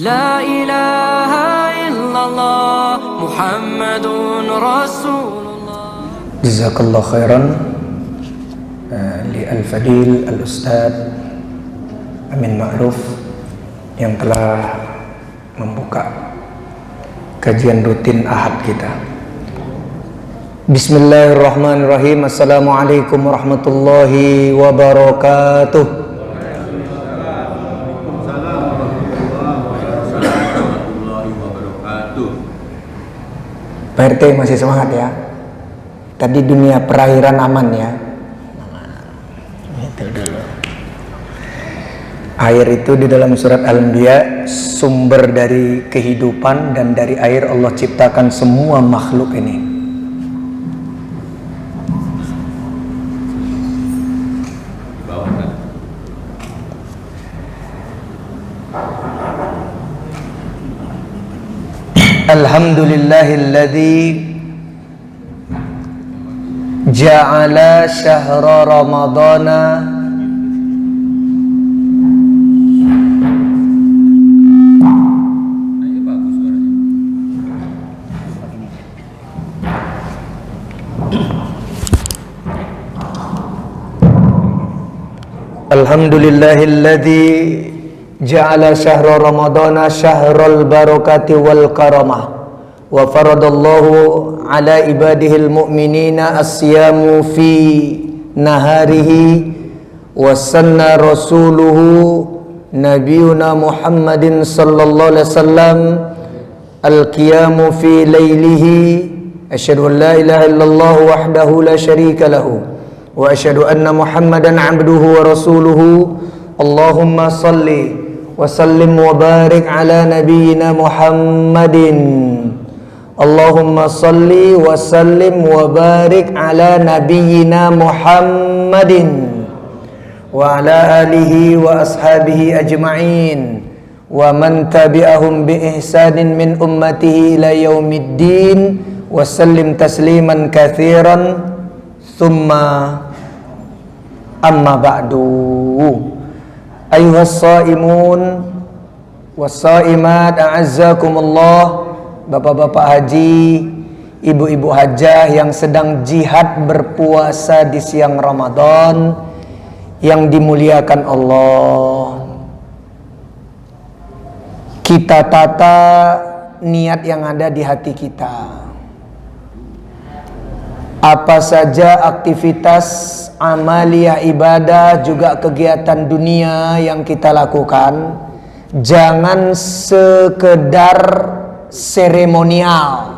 La ilaha illallah Muhammadun Rasulullah. Jazakallah khairan li al-fadil al-ustad Amin Ma'ruf yang telah membuka kajian rutin Ahad kita. Bismillahirrahmanirrahim. Assalamualaikum warahmatullahi wabarakatuh. Pak RT masih semangat ya. Tadi dunia perairan aman ya. Itu dulu. Air itu di dalam surat Al-Anbiya sumber dari kehidupan, dan dari air Allah ciptakan semua makhluk ini. Alhamdulillahilladzi ja'ala syahra ramadana Alhamdulillahilladzi ja'ala syahra ramadana syahral barakati wal karamah wa faradallahu ala ibadihil mu'minina as-siyamu fi naharihi wa sanna rasuluhu nabiyuna Muhammadin sallallahu alaihi wasallam al-qiyamu fi laylihi. Asyhadu an la ilaha illallah wahdahu la syarika lahu wa asyhadu anna Muhammadan abduhu wa rasuluhu. Allahumma salli wa sallim wa barik ala nabiyyina Muhammadin. Allahumma salli wa sallim wa barik ala nabiyyina Muhammadin wa ala alihi wa ashabihi ajma'in wa man tabi'ahum bi ihsanin min ummatihi ila yaumiddin wa sallim tasliman katsiran. Thumma amma ba'du. Ayuhas shaimun was-shaimat, a'azzakumullah. Bapak-bapak haji, ibu-ibu hajah yang sedang jihad berpuasa di siang Ramadan yang dimuliakan Allah. Kita tata niat yang ada di hati kita. Apa saja aktivitas amaliyah ibadah juga kegiatan dunia yang kita lakukan, jangan sekedar seremonial,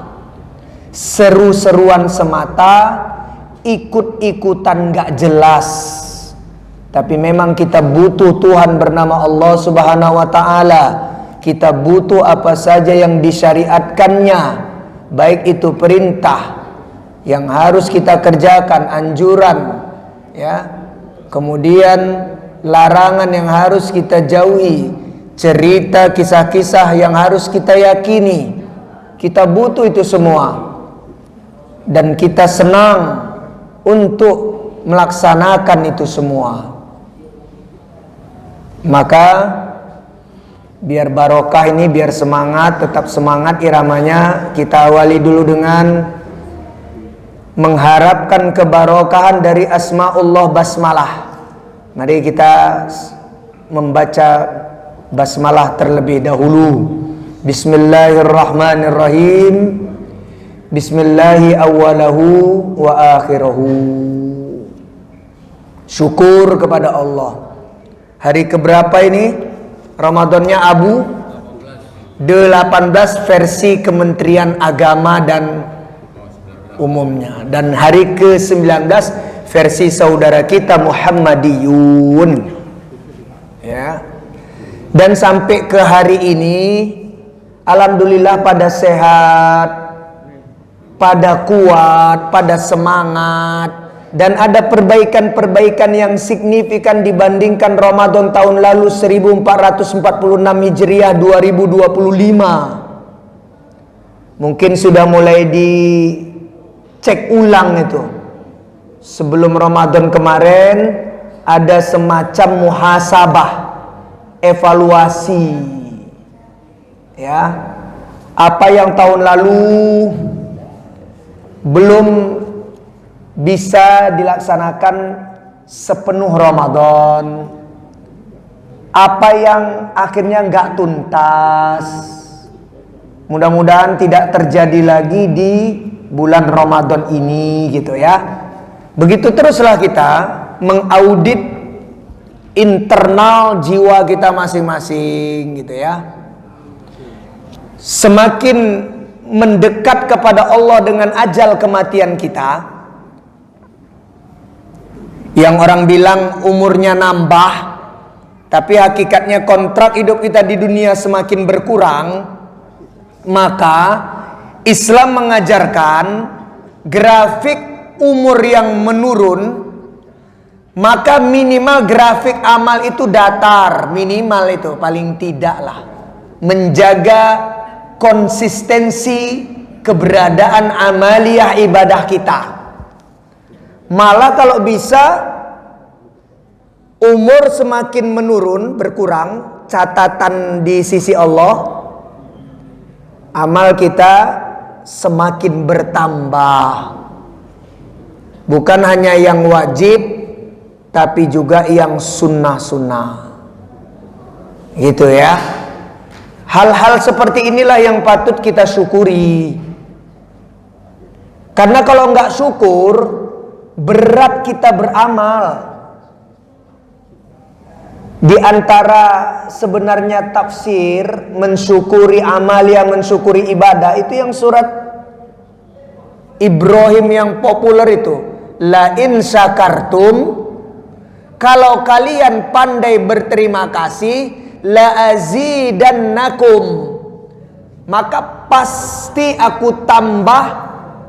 seru-seruan semata, ikut-ikutan gak jelas. Tapi memang kita butuh Tuhan bernama Allah Subhanahu wa ta'ala. Kita butuh apa saja yang disyariatkannya, baik itu perintah yang harus kita kerjakan, anjuran ya, kemudian larangan yang harus kita jauhi, cerita kisah-kisah yang harus kita yakini. Kita butuh itu semua, dan kita senang untuk melaksanakan itu semua. Maka biar barokah ini, biar semangat, tetap semangat iramanya, kita awali dulu dengan mengharapkan kebarokahan dari asmaullah basmalah. Mari kita membaca basmalah terlebih dahulu. Bismillahirrahmanirrahim. Bismillahi awwalahu wa akhirahu. Syukur kepada Allah. Hari keberapa ini? Ramadannya Abu 18 versi Kementerian Agama dan umumnya, dan hari ke-19 versi saudara kita Muhammadiyun ya. Dan sampai ke hari ini alhamdulillah pada sehat, pada kuat, pada semangat, dan ada perbaikan-perbaikan yang signifikan dibandingkan Ramadan tahun lalu 1446 Hijriah 2025. Mungkin sudah mulai cek ulang itu. Sebelum Ramadan kemarin ada semacam muhasabah, evaluasi Ya, apa yang tahun lalu belum bisa dilaksanakan sepenuh Ramadan, apa yang akhirnya nggak tuntas, mudah-mudahan tidak terjadi lagi di bulan Ramadan ini gitu ya. Begitu teruslah kita mengaudit internal jiwa kita masing-masing gitu ya. Semakin mendekat kepada Allah dengan ajal kematian kita, yang orang bilang umurnya nambah, tapi hakikatnya kontrak hidup kita di dunia semakin berkurang, maka Islam mengajarkan grafik umur yang menurun, maka minimal grafik amal itu datar, minimal itu paling tidaklah menjaga konsistensi keberadaan amaliyah ibadah kita. Malah kalau bisa umur semakin menurun, berkurang, catatan di sisi Allah, amal kita semakin bertambah. Bukan hanya yang wajib, tapi juga yang sunnah-sunnah. Gitu ya. Hal-hal seperti inilah yang patut kita syukuri. Karena kalau nggak syukur, berat kita beramal. Di antara sebenarnya tafsir mensyukuri amalia, mensyukuri ibadah, itu yang surat Ibrahim yang populer itu, la in syakartum, kalau kalian pandai berterima kasih, la azidannakum, maka pasti aku tambah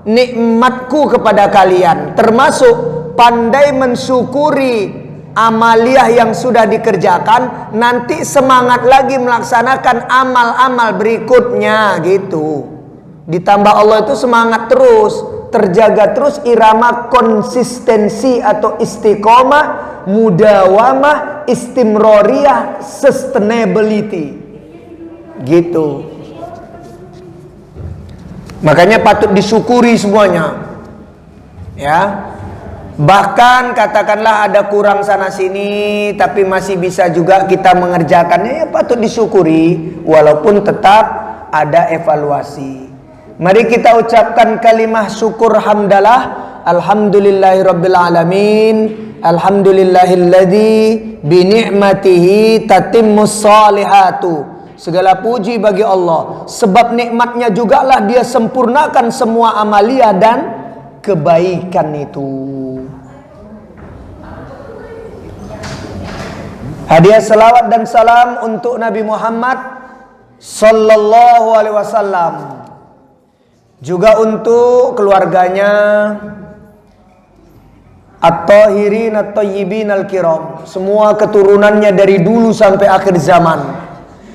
nikmatku kepada kalian, termasuk pandai mensyukuri amaliyah yang sudah dikerjakan, nanti semangat lagi melaksanakan amal-amal berikutnya gitu. Ditambah Allah itu semangat terus, terjaga terus irama konsistensi atau istiqomah, mudawamah, istimroriyah, sustainability gitu. Makanya patut disyukuri semuanya ya. Bahkan katakanlah ada kurang sana sini, tapi masih bisa juga kita mengerjakannya, ya patut disyukuri, walaupun tetap ada evaluasi. Mari kita ucapkan kalimah syukur hamdalah. Alhamdulillahirabbil alamin. Alhamdulillahilladzi bi ni'matihi tatimmus shalihatu. Segala puji bagi Allah, sebab nikmatnya jugalah dia sempurnakan semua amalia dan kebaikan itu. Hadiah salawat dan salam untuk Nabi Muhammad sallallahu alaihi wasallam, juga untuk keluarganya at-tahirin at-tayyibin al-kiram, semua keturunannya dari dulu sampai akhir zaman,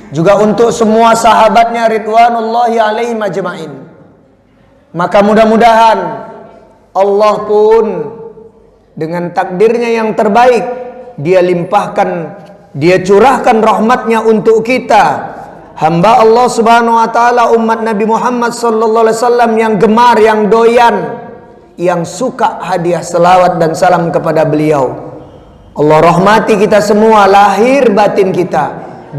juga untuk semua sahabatnya ridwanullahi alaihim ajma'in. Maka mudah-mudahan Allah pun dengan takdirnya yang terbaik, dia limpahkan, dia curahkan rahmatnya untuk kita, hamba Allah subhanahu wa ta'ala, umat Nabi Muhammad sallallahu alaihi wasallam yang gemar, yang doyan, yang suka hadiah selawat dan salam kepada beliau. Allah rahmati kita semua, lahir batin kita,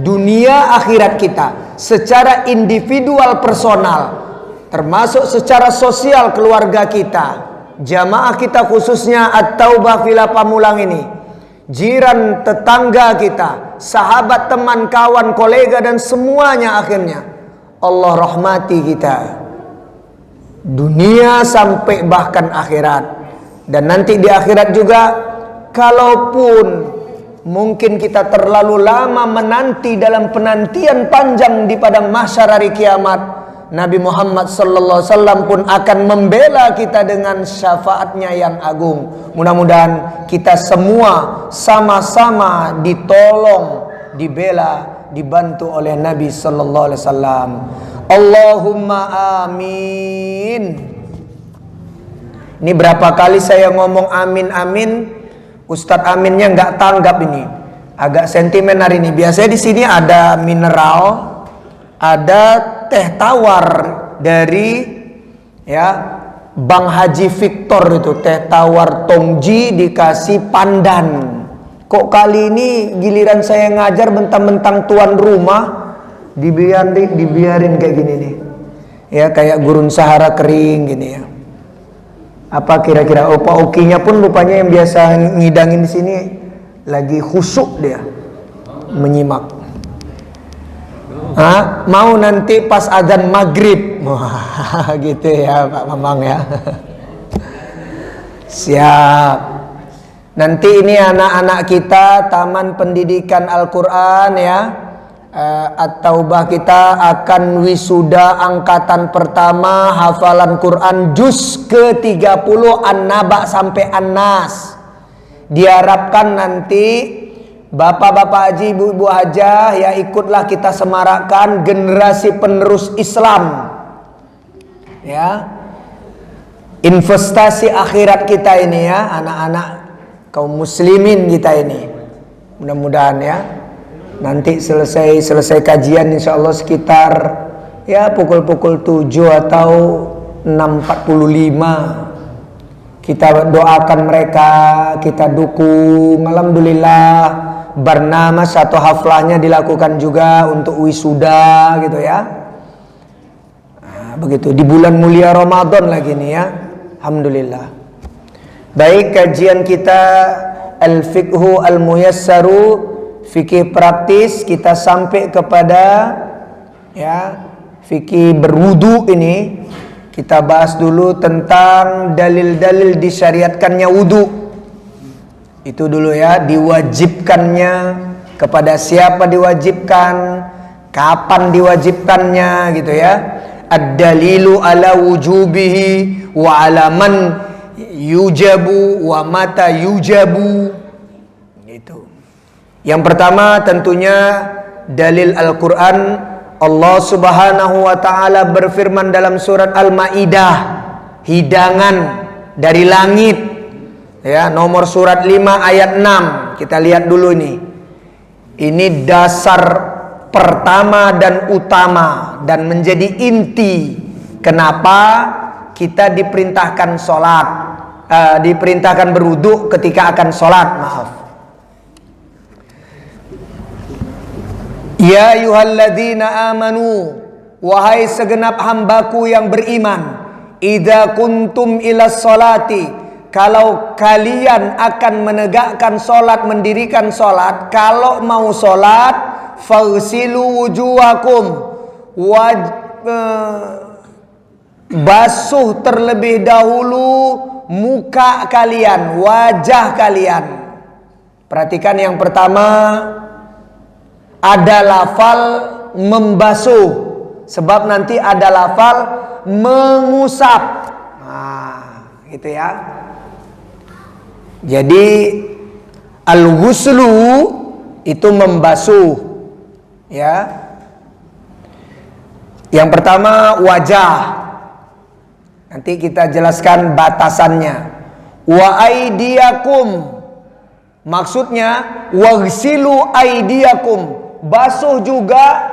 dunia akhirat kita, secara individual personal, termasuk secara sosial keluarga kita, jamaah kita khususnya At-Taubah Villa Pamulang ini, jiran tetangga kita, sahabat, teman, kawan, kolega, dan semuanya akhirnya Allah rahmati kita dunia sampai bahkan akhirat. Dan nanti di akhirat juga, kalaupun mungkin kita terlalu lama menanti dalam penantian panjang di padang mahsyar hari kiamat, Nabi Muhammad sallallahu alaihi wasallam pun akan membela kita dengan syafaatnya yang agung. Mudah-mudahan kita semua sama-sama ditolong, dibela, dibantu oleh Nabi sallallahu alaihi wasallam. Allahumma amin. Ini berapa kali saya ngomong amin amin, Ustadz Aminnya nggak tanggap ini. Agak sentimen hari ini. Biasanya di sini ada mineral, ada teh tawar dari ya Bang Haji Victor itu, teh tawar Tongji dikasih pandan. Kok kali ini giliran saya ngajar bentang-bentang tuan rumah dibiarin kayak gini nih. Ya kayak gurun Sahara kering gini ya. Apa kira-kira? Oh, Pak Okinya pun rupanya yang biasa ngidangin di sini lagi khusyuk dia menyimak. Mau nanti pas adzan maghrib. Wah, gitu ya Pak Mamang ya. Siap. Nanti ini anak-anak kita Taman Pendidikan Al-Quran ya, At-Taubah kita akan wisuda angkatan pertama hafalan Quran juz ke-30 An-Naba sampai An-Nas. Diharapkan nanti bapak-bapak haji, ibu-ibu hajah ya, ikutlah kita semarakkan generasi penerus Islam ya, investasi akhirat kita ini ya, anak-anak kaum muslimin kita ini. Mudah-mudahan ya nanti selesai kajian insyaallah sekitar ya pukul 7 atau 6.45 kita doakan mereka, kita dukung. Alhamdulillah bernama satu haflahnya dilakukan juga untuk wisuda gitu ya. Nah, begitu di bulan mulia Ramadan lagi nih ya. Alhamdulillah. Baik, kajian kita Al-Fiqhu Al-Muyassaru, fikih praktis, kita sampai kepada ya fikih berwudu ini. Kita bahas dulu tentang dalil-dalil disyariatkannya wudu. Itu dulu ya, diwajibkannya, kepada siapa diwajibkan, kapan diwajibkannya gitu ya. Ad-dalilu ala wujubihi wa ala man yujabu wa mata yujabu. Gitu. Yang pertama tentunya dalil Al-Qur'an. Allah Subhanahu wa taala berfirman dalam surat Al-Maidah, hidangan dari langit. Ya, nomor surat 5 ayat 6. Kita lihat dulu ini. Ini dasar pertama dan utama dan menjadi inti kenapa kita diperintahkan sholat, diperintahkan berwudu ketika akan sholat. Maaf. Ya ayyuhalladzina amanu, wahai segenap hambaku yang beriman, idza kuntum ilas sholati, kalau kalian akan menegakkan sholat, mendirikan sholat, kalau mau sholat, faghsilu wujuhakum, basuh terlebih dahulu muka kalian, wajah kalian. Perhatikan yang pertama, ada lafal membasuh, sebab nanti ada lafal mengusap. Nah, gitu ya. Jadi al-ghuslu itu membasuh ya. Yang pertama wajah. Nanti kita jelaskan batasannya. Wa aidiyakum, maksudnya waghsilu aidiyakum, basuh juga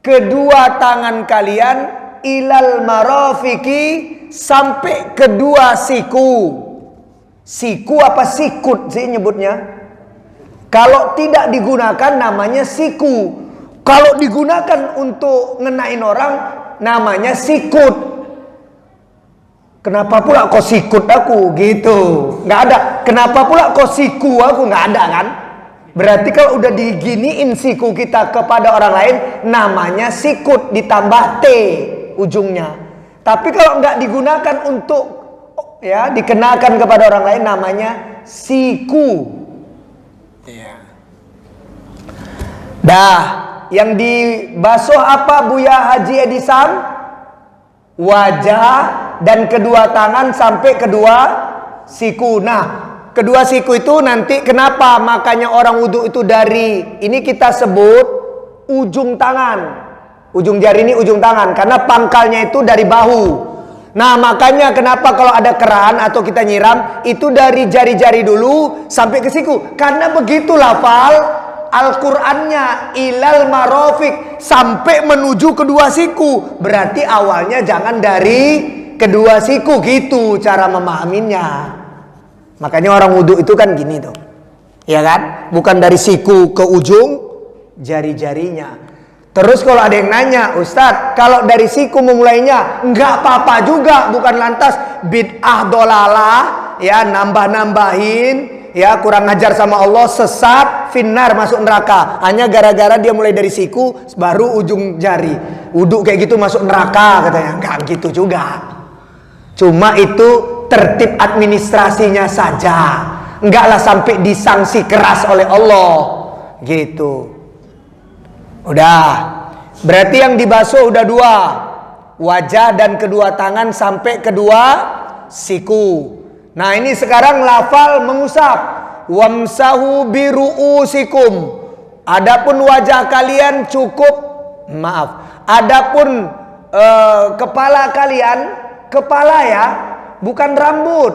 kedua tangan kalian, ilal marafiki, sampai kedua siku. Siku apa sikut sih nyebutnya? Kalau tidak digunakan namanya siku. Kalau digunakan untuk ngenain orang namanya sikut. Kenapa pula kau sikut aku gitu? Nggak ada. Kenapa pula kau siku aku? Nggak ada kan? Berarti kalau udah diginiin siku kita kepada orang lain namanya sikut ditambah T ujungnya. Tapi kalau nggak digunakan untuk ya dikenakan kepada orang lain namanya siku. Dah, yang dibasuh apa Buya Haji Edisam? Wajah dan kedua tangan sampai kedua siku. Nah, kedua siku itu nanti kenapa makanya orang wudhu itu dari ini kita sebut ujung tangan. Ujung jari ini ujung tangan karena pangkalnya itu dari bahu. Nah, makanya kenapa kalau ada keran atau kita nyiram itu dari jari-jari dulu sampai ke siku. Karena begitu lafal Al-Qur'annya ilal marofik, sampai menuju kedua siku. Berarti awalnya jangan dari kedua siku, gitu cara memahaminya. Makanya orang wudhu itu kan gini tuh, ya kan? Bukan dari siku ke ujung jari-jarinya. Terus kalau ada yang nanya, Ustadz, kalau dari siku memulainya, nggak apa-apa juga, bukan lantas bid'ah dolalah, ya nambah-nambahin, ya kurang ajar sama Allah, sesat, finnar, masuk neraka. Hanya gara-gara dia mulai dari siku, baru ujung jari. Wudhu kayak gitu masuk neraka katanya. Nggak gitu juga. Cuma itu tertib administrasinya saja. Enggaklah sampai disanksi keras oleh Allah. Gitu. Udah. Berarti yang dibasuh udah dua. Wajah dan kedua tangan sampai kedua siku. Nah ini sekarang lafal mengusap. Wamsahu biru'usikum. Adapun wajah kalian cukup, maaf. Adapun kepala kalian, kepala ya, bukan rambut.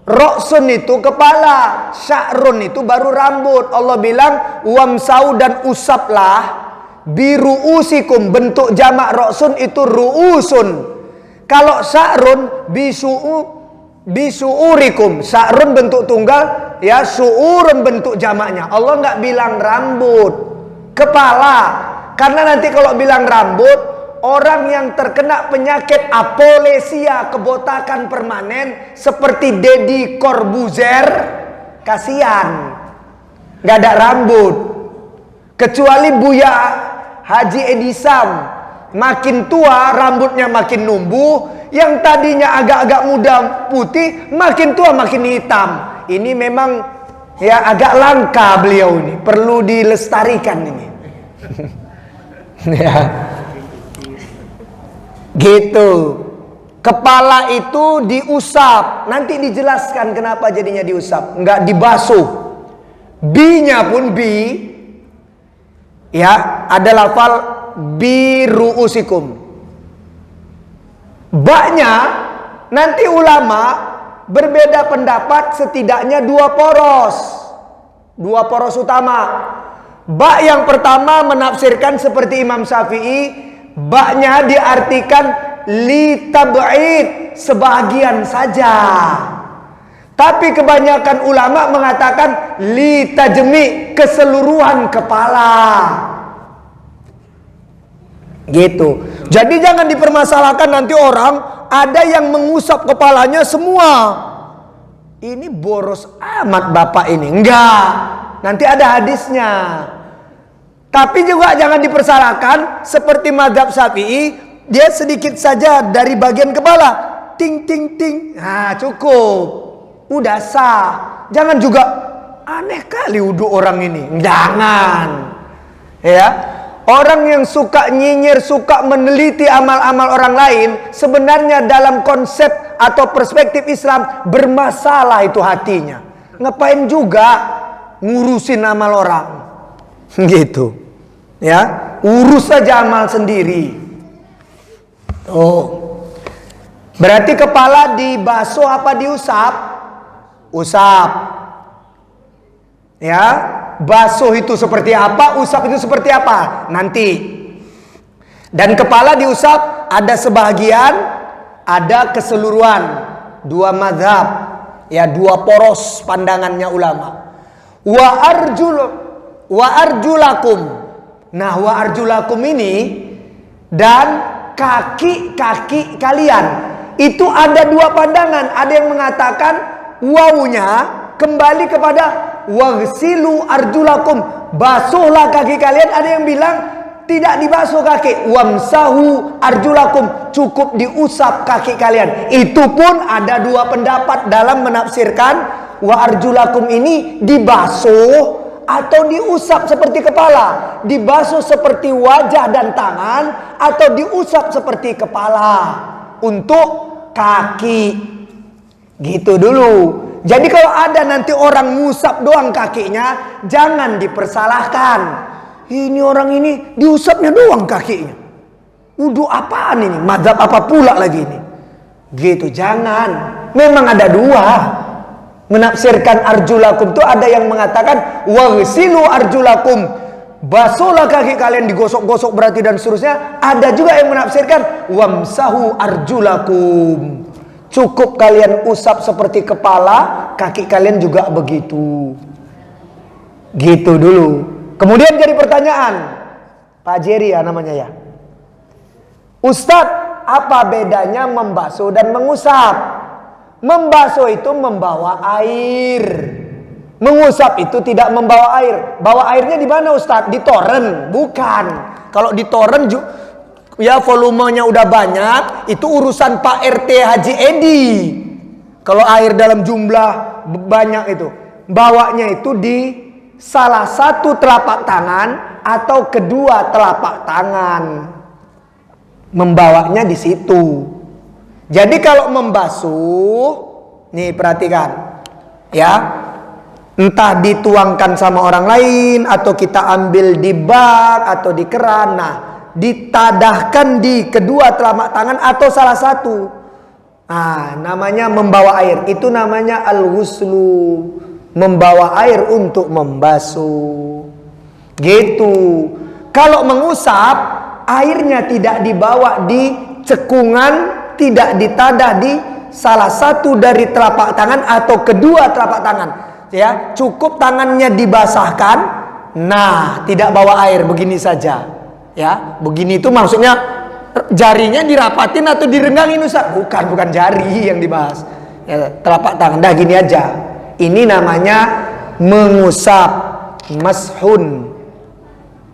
Roksun itu kepala, sya'run itu baru rambut. Allah bilang wamsau, dan usaplah biru'usikum. Bentuk jamak roksun itu ru'usun. Kalau sya'run bisu'urikum. Sya'run bentuk tunggal, ya su'urun bentuk jamaknya. Allah nggak bilang rambut, kepala. Karena nanti kalau bilang rambut, orang yang terkena penyakit apolesia, kebotakan permanen, seperti Deddy Corbuzier, kasihan, nggak ada rambut. Kecuali Buya Haji Edi Sam, makin tua rambutnya makin numbuh, yang tadinya agak-agak muda putih, makin tua makin hitam. Ini memang ya agak langka beliau ini, perlu dilestarikan ini. Ya. Gitu. Kepala itu diusap. Nanti dijelaskan kenapa jadinya diusap, enggak dibasuh. Bi-nya pun bi, ya, ada lafal biru'usikum. Ba-nya nanti ulama berbeda pendapat, setidaknya dua poros. Dua poros utama. Ba yang pertama menafsirkan seperti Imam Syafi'i. Ba-nya diartikan li tab'id, sebagian saja. Tapi kebanyakan ulama mengatakan li tajmi, keseluruhan kepala. Gitu. Jadi jangan dipermasalahkan nanti orang ada yang mengusap kepalanya semua. Ini boros amat bapak ini. Enggak. Nanti ada hadisnya. Tapi juga jangan dipersalahkan seperti mazhab Syafi'i, dia sedikit saja dari bagian kepala, ting ting ting. Nah, cukup. Udah sah. Jangan juga aneh kali wudhu orang ini. Jangan. Ya. Orang yang suka nyinyir, suka meneliti amal-amal orang lain, sebenarnya dalam konsep atau perspektif Islam bermasalah itu hatinya. Ngapain juga ngurusin amal orang? Gitu. Ya, urus saja amal sendiri. Oh, berarti kepala dibasuh apa diusap? Usap. Ya, basuh itu seperti apa? Usap itu seperti apa? Nanti. Dan kepala diusap ada sebagian, ada keseluruhan. Dua mazhab, ya dua poros pandangannya ulama. Wa arjulakum. Nah, wa arjulakum ini dan kaki-kaki kalian itu ada dua pandangan. Ada yang mengatakan wawunya kembali kepada waghsilu arjulakum, basuhlah kaki kalian. Ada yang bilang tidak dibasuh kaki, wamsahu arjulakum, cukup diusap kaki kalian. Itu pun ada dua pendapat dalam menafsirkan wa arjulakum ini dibasuh atau diusap seperti kepala, dibasuh seperti wajah dan tangan, atau diusap seperti kepala untuk kaki. Gitu dulu. Jadi kalau ada nanti orang ngusap doang kakinya, jangan dipersalahkan. Ini orang ini diusapnya doang kakinya. Wudhu apaan ini? Mazhab apa pula lagi ini? Gitu, jangan. Memang ada dua. Menafsirkan arjulakum itu ada yang mengatakan waghsilu arjulakum, basuhlah kaki kalian, digosok-gosok berarti dan seterusnya. Ada juga yang menafsirkan wamsahu arjulakum, cukup kalian usap seperti kepala, kaki kalian juga begitu. Gitu dulu. Kemudian jadi pertanyaan, Pak Jerry ya namanya ya, Ustadz, apa bedanya membasuh dan mengusap? Membasuh itu membawa air, mengusap itu tidak membawa air. Bawa airnya di mana Ustadz? Di toren? Bukan. Kalau di toren ya volumenya udah banyak, itu urusan Pak RT Haji Edi. Kalau air dalam jumlah banyak itu, bawanya itu di salah satu telapak tangan atau kedua telapak tangan. Membawanya di situ. Jadi kalau membasuh, nih perhatikan, ya, entah dituangkan sama orang lain atau kita ambil di bak atau di keran, nah, ditadahkan di kedua telapak tangan atau salah satu. Nah, namanya membawa air. Itu namanya al-ghuslu, membawa air untuk membasuh. Gitu. Kalau mengusap, airnya tidak dibawa di cekungan, tidak ditadah di salah satu dari telapak tangan atau kedua telapak tangan, ya, cukup tangannya dibasahkan. Nah, tidak bawa air, begini saja, ya. Begini itu maksudnya jarinya dirapatin atau direnggangin Ustaz? Bukan jari yang dibahas, ya, telapak tangan. Dah gini aja. Ini namanya mengusap, mashun,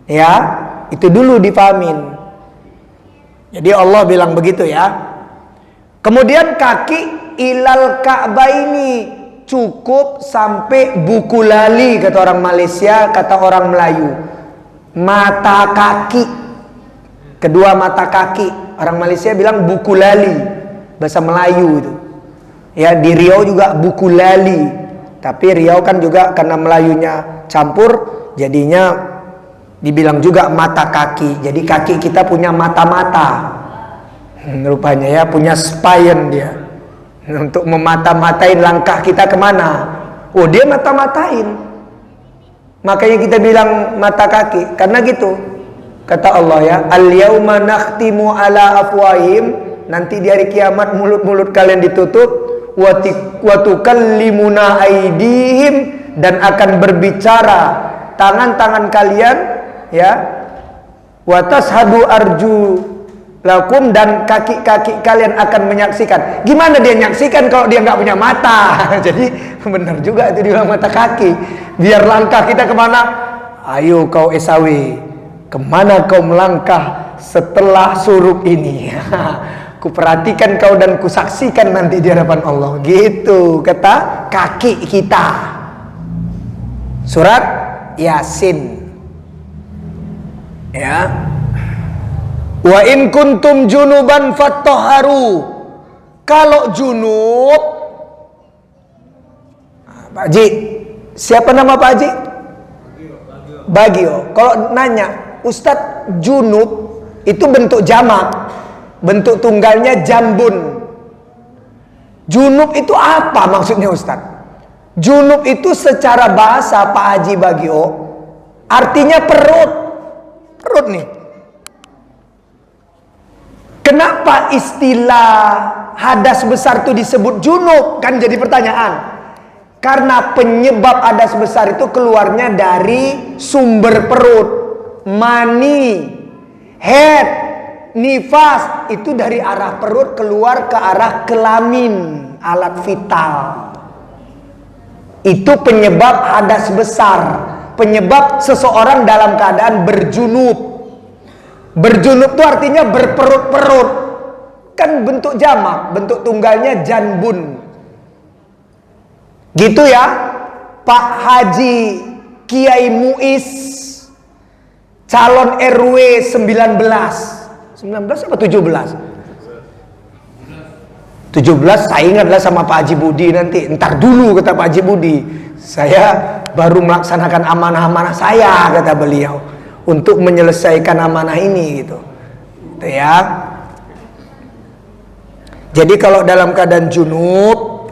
ya. Itu dulu dipahamin. Jadi Allah bilang begitu ya. Kemudian kaki ilal ka'baini, cukup sampai buku lali kata orang Malaysia, kata orang Melayu. Mata kaki. Kedua mata kaki. Orang Malaysia bilang buku lali, bahasa Melayu itu. Ya, di Riau juga buku lali. Tapi Riau kan juga karena Melayunya campur, jadinya dibilang juga mata kaki. Jadi kaki kita punya mata-mata. Rupanya ya, punya spion dia untuk memata-matain langkah kita kemana. Oh, dia mata-matain. Makanya kita bilang mata kaki, karena gitu kata Allah ya, al-yauma nakhtimu ala afwahim, nanti di hari kiamat mulut-mulut kalian ditutup, wa tukallimuna aydihim, dan akan berbicara tangan-tangan kalian, ya, wa tashhadu arju lakum, dan kaki-kaki kalian akan menyaksikan. Gimana dia nyaksikan kalau dia nggak punya mata? Jadi benar juga itu dibilang mata kaki. Biar langkah kita kemana? Ayo kau Esawi, kemana kau melangkah setelah suruk ini? Kuperhatikan kau dan kusaksikan nanti di hadapan Allah. Gitu kata kaki kita. Surat Yasin. Ya. Wa in kuntum junuban fattahharu. Kalau junub, Pak Haji, siapa nama Pak Haji? Bagio. Kalau nanya, Ustadz, junub itu bentuk jamak, bentuk tunggalnya jambun. Junub itu apa maksudnya Ustadz? Junub itu secara bahasa Pak Haji Bagio artinya perut. Perut nih. Kenapa istilah hadas besar itu disebut junub? Kan jadi pertanyaan. Karena penyebab hadas besar itu keluarnya dari sumber perut. Mani, head, nifas, itu dari arah perut keluar ke arah kelamin, alat vital. Itu penyebab hadas besar. Penyebab seseorang dalam keadaan berjunub. Berjunub itu artinya berperut-perut. Kan bentuk jamak, bentuk tunggalnya janbun. Gitu ya, Pak Haji Kiai Muiz, calon RW 19 apa 17? 17 saya ingatlah sama Pak Haji Budi nanti. Entar dulu kata Pak Haji Budi, saya baru melaksanakan amanah-amanah saya, kata beliau, untuk menyelesaikan amanah ini gitu. Gitu ya. Jadi kalau dalam keadaan junub,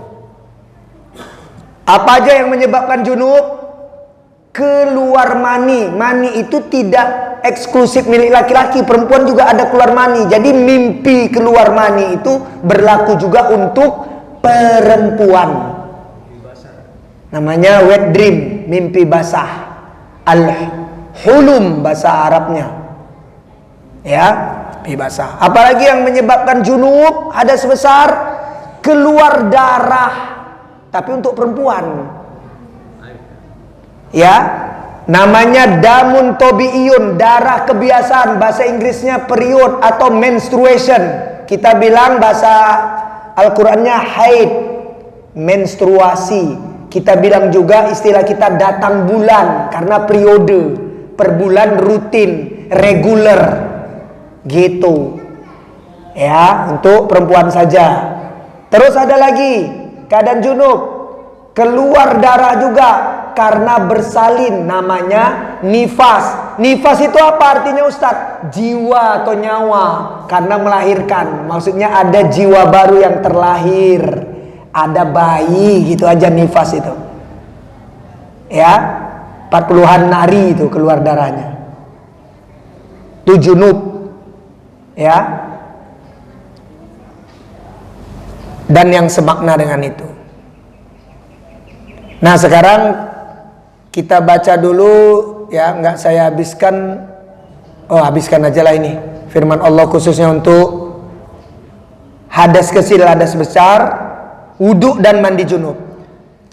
Apa aja yang menyebabkan junub? Keluar mani. Mani itu tidak eksklusif milik laki-laki, perempuan juga ada keluar mani. Jadi mimpi keluar mani itu berlaku juga untuk perempuan. Namanya wet dream, mimpi basah. Al-hulum bahasa Arabnya. Ya, mimpi basah. Apalagi yang menyebabkan junub? Hadas besar, keluar darah. Tapi untuk perempuan. Ya, namanya damun tobiiyun, darah kebiasaan, bahasa Inggrisnya period atau menstruation. Kita bilang bahasa Al-Qur'annya haid, menstruasi. Kita bilang juga istilah kita datang bulan karena periode, per bulan rutin, regular. Gitu. Ya, untuk perempuan saja. Terus ada lagi keadaan junub, keluar darah juga karena bersalin, namanya nifas. Nifas itu apa artinya Ustadz? Jiwa atau nyawa, karena melahirkan. Maksudnya ada jiwa baru yang terlahir, ada bayi gitu aja nifas itu. Ya, 40-an nari itu keluar darahnya. Itu junub. Ya. Dan yang semakna dengan itu. Nah, sekarang kita baca dulu ya, nggak saya habiskan. Oh, habiskan aja lah ini firman Allah khususnya untuk hadas kecil, hadas besar, wudhu dan mandi junub.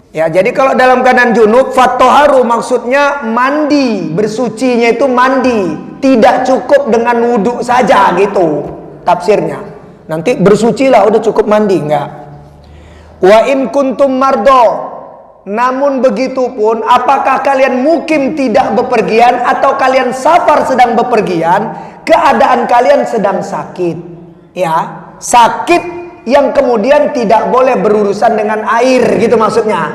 Ya, jadi kalau dalam keadaan junub, fattoharu maksudnya mandi, bersucinya itu mandi, tidak cukup dengan wudhu saja gitu tafsirnya. Nanti bersucilah udah cukup mandi, enggak. Wa in kuntum mardo, namun begitu pun, apakah kalian mukim tidak bepergian atau kalian safar sedang bepergian, keadaan kalian sedang sakit. Ya, sakit yang kemudian tidak boleh berurusan dengan air, gitu maksudnya.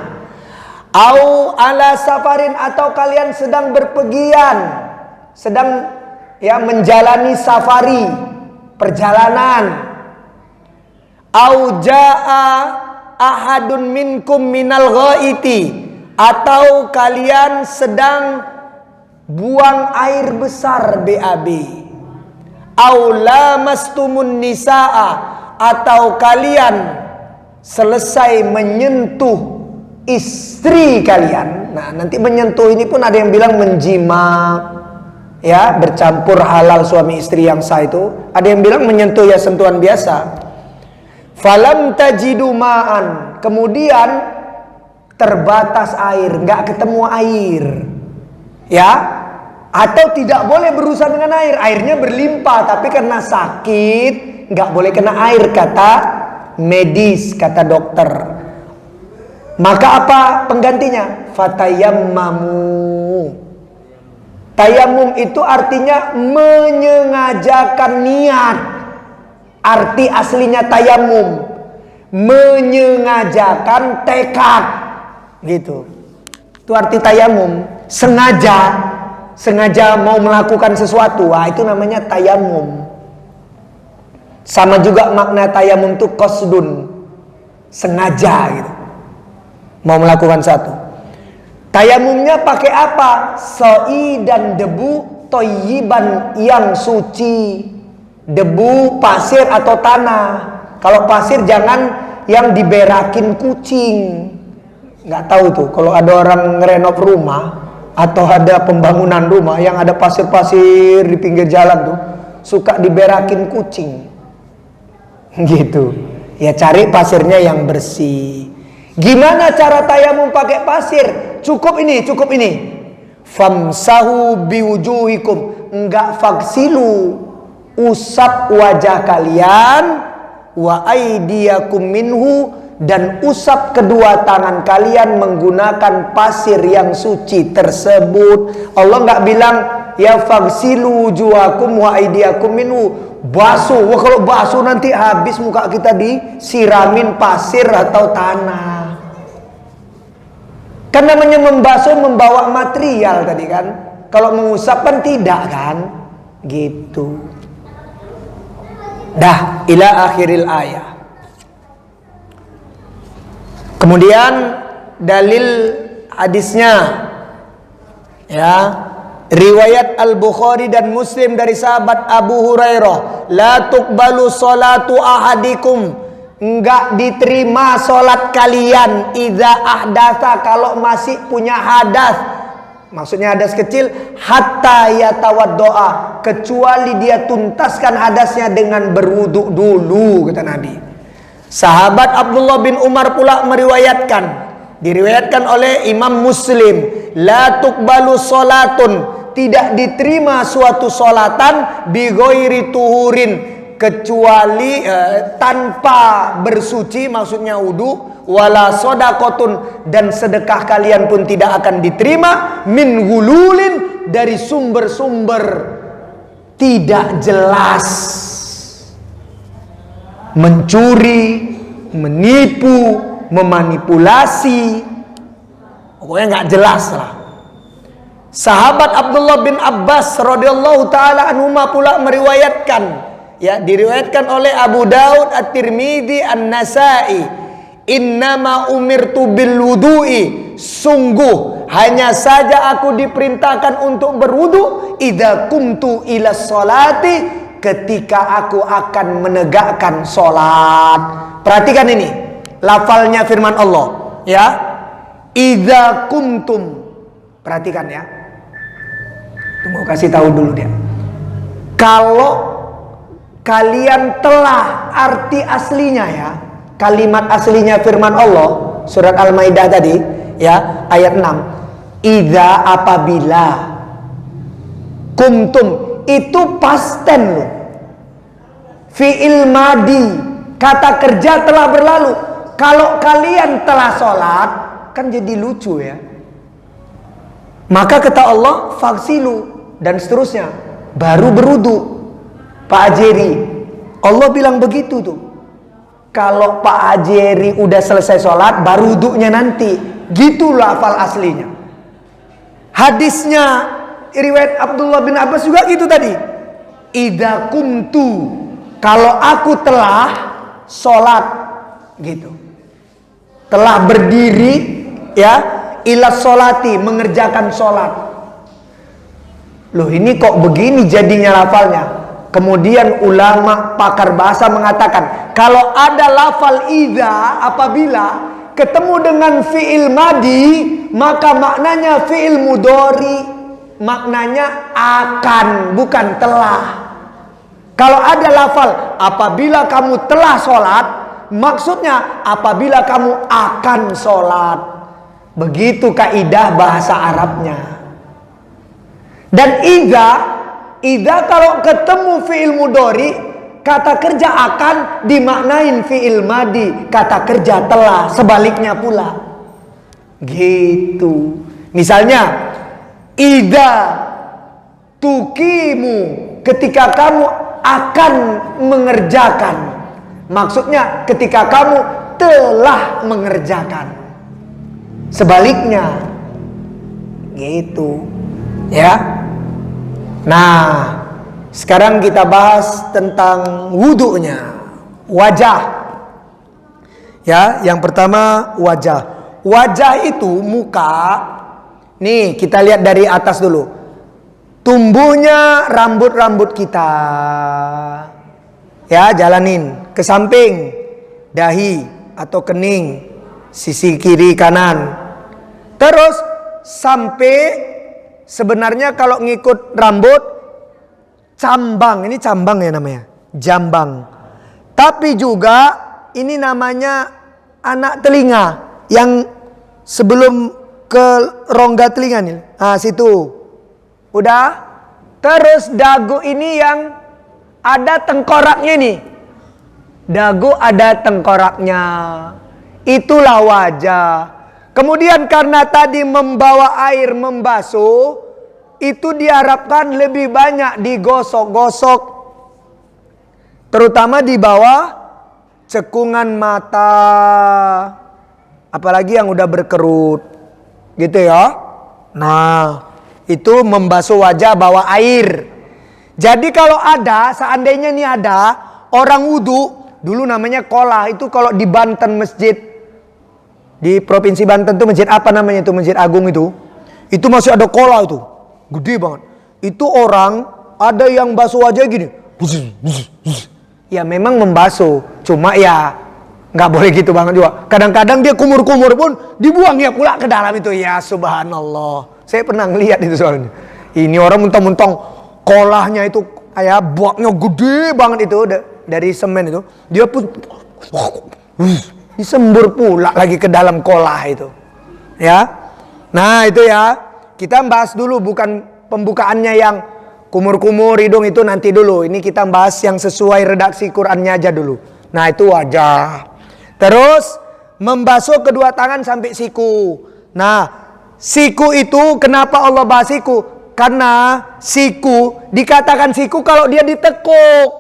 Au ala safarin, atau kalian sedang berpergian, sedang ya menjalani safari, perjalanan. Au jaa ahadun minkum minal ghaiti, atau kalian sedang buang air besar BAB. Au lamastumun nisaa, atau kalian selesai menyentuh istri kalian. Nah, nanti menyentuh ini pun ada yang bilang menjima, ya, bercampur halal suami istri yang sah itu. Ada yang bilang menyentuh ya sentuhan biasa. Falam tajidu ma'an, kemudian terbatas air, nggak ketemu air, ya, atau tidak boleh berurusan dengan air, airnya berlimpah, tapi karena sakit nggak boleh kena air, kata medis, kata dokter. Maka apa penggantinya? Fatayammamu. Tayamum itu artinya menyengajakan niat. Arti aslinya tayamum, menyengajakan tekad, gitu. Itu arti tayamum. Sengaja mau melakukan sesuatu, wah itu namanya tayamum. Sama juga makna tayamum itu qasdun, sengaja gitu, mau melakukan satu. Tayamumnya pakai apa? Soi dan debu toyiban yang suci. Debu, pasir atau tanah. Kalau pasir jangan yang diberakin kucing. Nggak tahu tuh kalau ada orang ngerenov rumah atau ada pembangunan rumah yang ada pasir-pasir di pinggir jalan tuh, suka diberakin kucing. Gitu. Ya cari pasirnya yang bersih. Gimana cara tayamum pakai pasir? Cukup ini. Famsahu biwujuhikum, enggak faksilu, usap wajah kalian, wa aidiyakum minhu, dan usap kedua tangan kalian menggunakan pasir yang suci tersebut. Allah nggak bilang ya fagsilu wujuhakum wa aidiyakum minhu, basuh. Wah, kalau basuh nanti habis muka kita disiramin pasir atau tanah. Kan namanya membasuh membawa material tadi kan. Kalau mengusap kan tidak kan? Gitu. Dah, ila akhiril ayat. Kemudian dalil hadisnya. Ya. Riwayat Al-Bukhari dan Muslim dari sahabat Abu Hurairah, la tuqbalu salatu ahadikum, enggak diterima salat kalian idza ahdatsa, kalau masih punya hadas. Maksudnya hadas kecil, hatta yatawaddoa, kecuali dia tuntaskan hadasnya dengan berwudu dulu, kata Nabi. Sahabat Abdullah bin Umar pula meriwayatkan, diriwayatkan oleh Imam Muslim, la tuqbalu salatun, tidak diterima suatu solatan bi ghairi tuhurin, kecuali tanpa bersuci, maksudnya wudu, wala sodakotun, dan sedekah kalian pun tidak akan diterima, min gululin, dari sumber-sumber tidak jelas, mencuri, menipu, memanipulasi, pokoknya nggak jelas lah. Sahabat Abdullah bin Abbas radhiyallahu taala anhuma pula meriwayatkan, ya, diriwayatkan oleh Abu Daud, At-Tirmidzi, An-Nasa'i, innama umirtu bil wudu'i, sungguh hanya saja aku diperintahkan untuk berwudu idza kumtu ila sholati, ketika aku akan menegakkan sholat. Perhatikan ini lafalnya firman Allah, ya, idza kumtum. Perhatikan ya, tunggu kasih tahu dulu dia. Kalau kalian telah, arti aslinya ya, kalimat aslinya firman Allah surat Al-Maidah tadi ya, ayat 6, idza, apabila, kumtum itu past tense loh, fi'il madi, kata kerja telah berlalu. Kalau kalian telah sholat, kan jadi lucu ya. Maka kata Allah, faksilu, dan seterusnya, baru berudu. Pak Ajeri, Allah bilang begitu tuh. Kalau Pak Ajeri udah selesai sholat, baru wudunya nanti. Gitulah lafal aslinya. Hadisnya riwayat Abdullah bin Abbas juga gitu tadi. Idza kumtu, kalau aku telah sholat, gitu. Telah berdiri, ya, ila sholati, mengerjakan sholat. Loh, ini kok begini jadinya lafalnya? Kemudian ulama pakar bahasa mengatakan, kalau ada lafal idza, apabila ketemu dengan fi'il madi, maka maknanya fi'il mudhari, maknanya akan, bukan telah. Kalau ada lafal apabila kamu telah sholat, maksudnya apabila kamu akan sholat. Begitu kaidah bahasa Arabnya. Dan idza kalau ketemu fi'il mudhari, kata kerja akan dimaknain fi'il madi, kata kerja telah, sebaliknya pula. Gitu. Misalnya, idza tuqimu, ketika kamu akan mengerjakan. Maksudnya ketika kamu telah mengerjakan. Sebaliknya, gitu, ya. Nah, sekarang kita bahas tentang wudunya, wajah. Ya, yang pertama wajah. Wajah itu muka. Nih, kita lihat dari atas dulu. Tumbuhnya rambut-rambut kita. Ya, jalanin ke samping, dahi atau kening, sisi kiri kanan. Terus sampai, sebenarnya kalau ngikut rambut, cambang, ini cambang ya namanya, jambang. Tapi juga ini namanya anak telinga, yang sebelum ke rongga telinga nih. Nah, situ. Udah. Terus dagu ini yang ada tengkoraknya nih. Dagu ada tengkoraknya. Itulah wajah. Kemudian karena tadi membawa air membasuh, itu diharapkan lebih banyak digosok-gosok. Terutama di bawah cekungan mata. Apalagi yang udah berkerut. Gitu ya. Nah, itu membasuh wajah bawa air. Jadi kalau ada, seandainya nih ada orang wudu, dulu namanya kolah, itu kalau di Banten masjid. Di Provinsi Banten tuh masjid apa namanya itu, Masjid Agung itu. Itu masih ada kola itu. Gede banget. Itu orang ada yang basuh wajah gini. Ya memang membasuh, cuma ya nggak boleh gitu banget juga. Kadang-kadang dia kumur-kumur pun dibuang ya pula ke dalam itu. Ya subhanallah. Saya pernah ngeliat itu soalnya. Ini orang mentang-mentang kolahnya itu kayak buaknya gede banget itu dari semen itu. Dia pun disembur pula lagi ke dalam kolah itu. Ya. Nah, itu ya. Kita bahas dulu bukan pembukaannya yang kumur-kumur hidung itu nanti dulu. Ini kita bahas yang sesuai redaksi Qur'annya aja dulu. Nah, itu wajah. Terus membasuh kedua tangan sampai siku. Nah, siku itu kenapa Allah bahas siku? Karena siku dikatakan siku kalau dia ditekuk.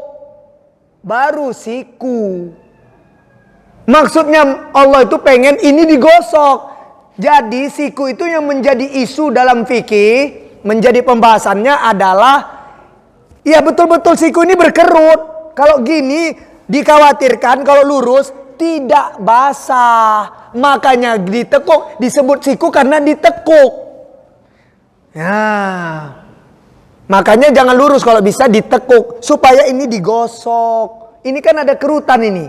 Baru siku. Maksudnya Allah itu pengen ini digosok. Jadi siku itu yang menjadi isu dalam fikih, menjadi pembahasannya adalah ya betul-betul siku ini berkerut. Kalau gini dikhawatirkan kalau lurus tidak basah. Makanya ditekuk, disebut siku karena ditekuk. Ya. Makanya jangan lurus, kalau bisa ditekuk supaya ini digosok. Ini kan ada kerutan ini.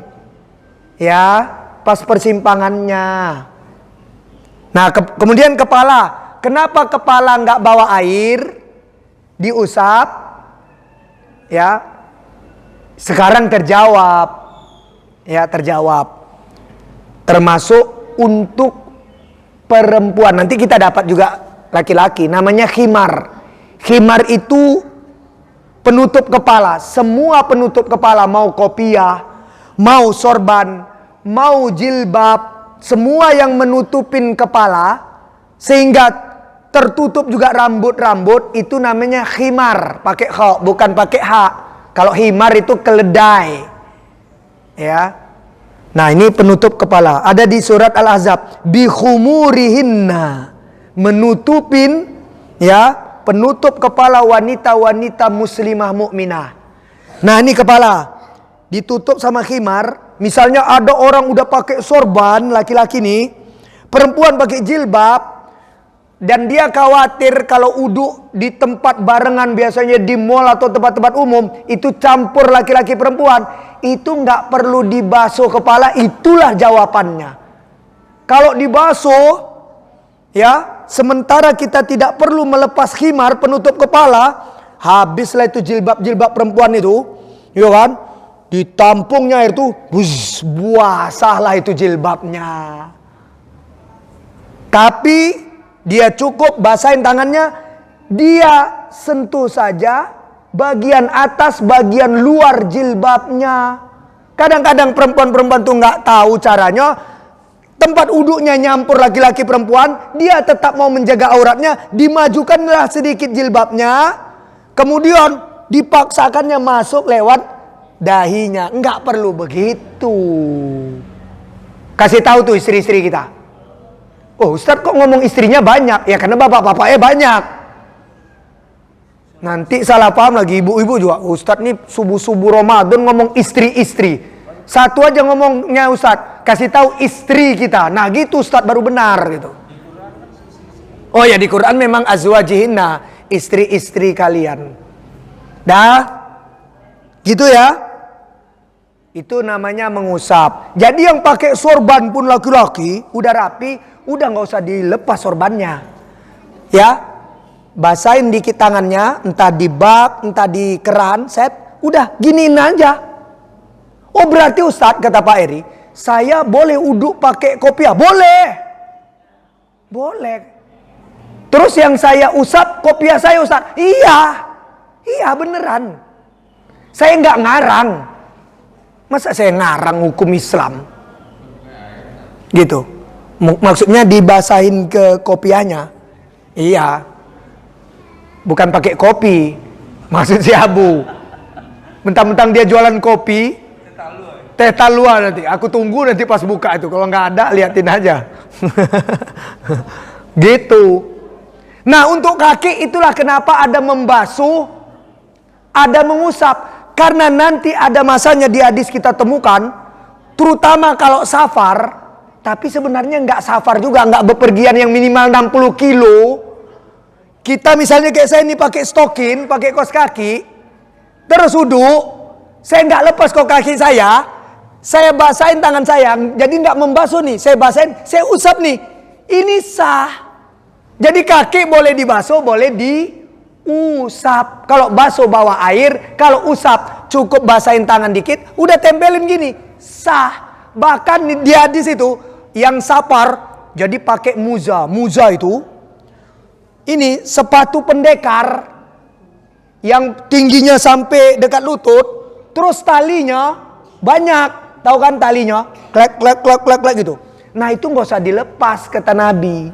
Ya, pas persimpangannya. Nah, kemudian kepala. Kenapa kepala nggak bawa air? Diusap. Ya. Sekarang terjawab. Ya, terjawab. Termasuk untuk perempuan. Nanti kita dapat juga laki-laki. Namanya khimar. Khimar itu penutup kepala. Semua penutup kepala. Mau kopiah, mau sorban, mau jilbab. Semua yang menutupin kepala sehingga tertutup juga rambut-rambut itu namanya khimar, pakai kha, bukan pakai ha. Kalau khimar itu keledai. Ya. Nah, ini penutup kepala. Ada di surat Al-Ahzab, bi khumurihinna. Menutupin ya, penutup kepala wanita-wanita muslimah mukminah. Nah, ini kepala ditutup sama khimar. Misalnya ada orang udah pakai sorban, laki-laki nih, perempuan pakai jilbab, dan dia khawatir kalau uduk di tempat barengan, biasanya di mall atau tempat-tempat umum, itu campur laki-laki perempuan, itu nggak perlu dibasuh kepala. Itulah jawabannya. Kalau dibasuh, ya, sementara kita tidak perlu melepas khimar penutup kepala, habislah itu jilbab-jilbab perempuan itu, ya kan? Ditampungnya air itu, basahlah itu jilbabnya. Tapi dia cukup basahin tangannya, dia sentuh saja bagian atas, bagian luar jilbabnya. Kadang-kadang perempuan-perempuan tuh nggak tahu caranya. Tempat uduknya nyampur laki-laki perempuan, dia tetap mau menjaga auratnya, dimajukanlah sedikit jilbabnya, kemudian dipaksakannya masuk lewat dahinya. Enggak perlu begitu. Kasih tahu tuh istri-istri kita. Oh, Ustadz kok ngomong istrinya banyak? Ya karena bapak-bapaknya banyak. Nanti salah paham lagi ibu-ibu juga. Ustadz nih subuh-subuh Ramadan ngomong istri-istri. Satu aja ngomongnya Ustadz, kasih tahu istri kita. Nah gitu Ustadz baru benar gitu. Oh ya, di Quran memang azwajihinna, istri-istri kalian. Dah, gitu ya. Itu namanya mengusap. Jadi yang pakai sorban pun laki-laki udah rapi, udah nggak usah dilepas sorbannya. Ya, basahin dikit tangannya, entah di bak, entah di keran, set, udah giniin aja. Oh berarti Ustadz, kata Pak Eri, saya boleh uduk pakai kopiah? Boleh. Boleh. Terus yang saya usap kopiah saya Ustadz? Iya beneran. Saya nggak ngarang. Masa saya ngarang hukum Islam? Gitu. Maksudnya dibasahin ke kopiahnya. Iya. Bukan pakai kopi. Maksud si Abu. Mentang-mentang dia jualan kopi. Teh talua nanti. Aku tunggu nanti pas buka itu. Kalau nggak ada, liatin aja. Gitu. Nah, untuk kaki itulah kenapa ada membasuh, ada mengusap. Karena nanti ada masanya di hadis kita temukan, terutama kalau safar, Tapi sebenarnya nggak safar juga, nggak bepergian yang minimal 60 kilo. Kita misalnya kayak saya ini pakai stokin, pakai kaos kaki, terus wudu, saya nggak lepas kaos kaki saya basahin tangan saya, jadi nggak membasuh nih, saya basahin, saya usap nih, ini sah. Jadi kaki boleh dibasuh, boleh diusap. Kalau basuh bawa air, kalau usap cukup basahin tangan dikit, udah tempelin gini, sah. Bahkan di hadis itu yang safar jadi pakai muza itu ini sepatu pendekar yang tingginya sampai dekat lutut, terus talinya banyak, tahu kan talinya klek gitu. Nah itu nggak usah dilepas kata Nabi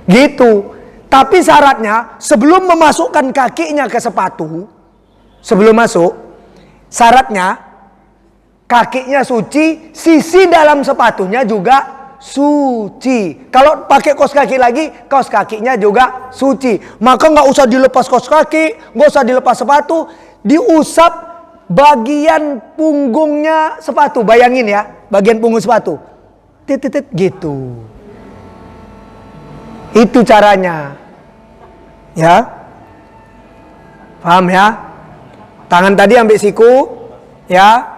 gitu. Tapi syaratnya sebelum memasukkan kakinya ke sepatu, sebelum masuk, syaratnya kakinya suci, sisi dalam sepatunya juga suci. Kalau pakai kaos kaki lagi, kaos kakinya juga suci. Maka nggak usah dilepas kaos kaki, nggak usah dilepas sepatu, diusap bagian punggungnya sepatu. Bayangin ya, bagian punggung sepatu. Titit gitu. Itu caranya. Ya. Paham ya? Tangan tadi ambil siku, ya.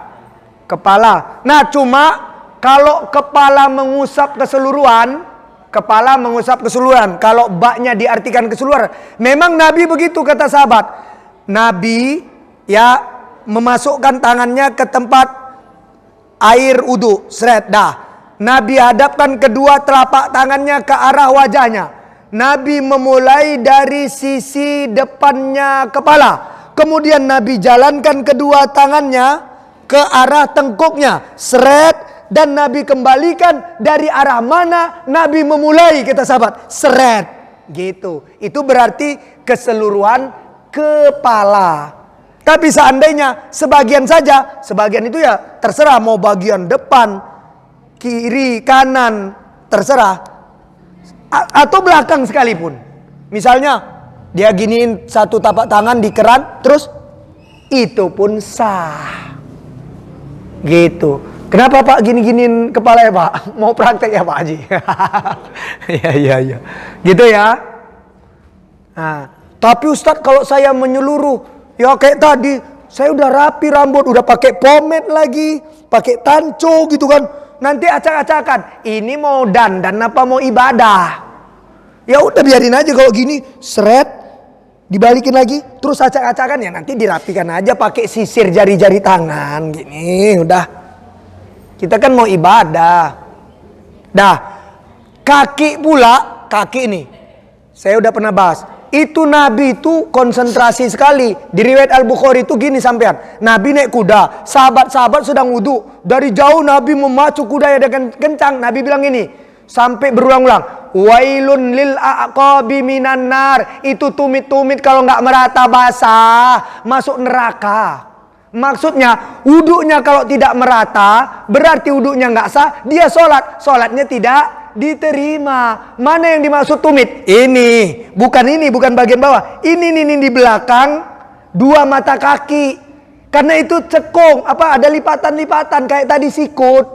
Kepala. Nah cuma kalau kepala mengusap keseluruhan, kalau baknya diartikan keseluruhan, memang Nabi begitu kata sahabat. Nabi ya memasukkan tangannya ke tempat air wudu, seret dah. Nabi hadapkan kedua telapak tangannya ke arah wajahnya. Nabi memulai dari sisi depannya kepala. Kemudian Nabi jalankan kedua tangannya ke arah tengkuknya, seret, dan Nabi kembalikan dari arah mana Nabi memulai, kata sahabat, seret, gitu. Itu berarti keseluruhan kepala. Tapi seandainya sebagian saja, sebagian itu ya terserah, mau bagian depan, kiri, kanan, terserah, atau belakang sekalipun. Misalnya dia giniin satu tapak tangan di keran, terus itu pun sah. Gitu. Kenapa Pak gini-giniin kepala ya Pak? Mau praktek ya Pak Haji? Iya. Gitu ya. Nah, tapi Ustadz kalau saya menyeluruh, ya kayak tadi, saya udah rapi rambut, udah pakai pomade lagi, pakai tanco gitu kan. Nanti acak-acakan, ini mau dandan apa mau ibadah? Ya udah biarin aja kalau gini, seret, dibalikin lagi, terus acak-acakan, ya nanti dirapikan aja pakai sisir jari-jari tangan gini, udah. Kita kan mau ibadah. Dah, kaki pula, kaki ini saya udah pernah bahas. Itu Nabi itu konsentrasi sekali. Di riwayat Al-Bukhari itu gini sampean. Nabi naik kuda, sahabat-sahabat sedang wudu. Dari jauh Nabi memacu kudanya dengan kencang. Nabi bilang gini, sampai berulang-ulang, wailun lil aqabi minan nar. Itu tumit-tumit kalau nggak merata basah masuk neraka. Maksudnya wudunya kalau tidak merata berarti wudunya nggak sah. Dia sholatnya tidak diterima. Mana yang dimaksud tumit? Ini bukan bagian bawah. Ini di belakang dua mata kaki. Karena itu cekung, ada lipatan-lipatan kayak tadi sikut.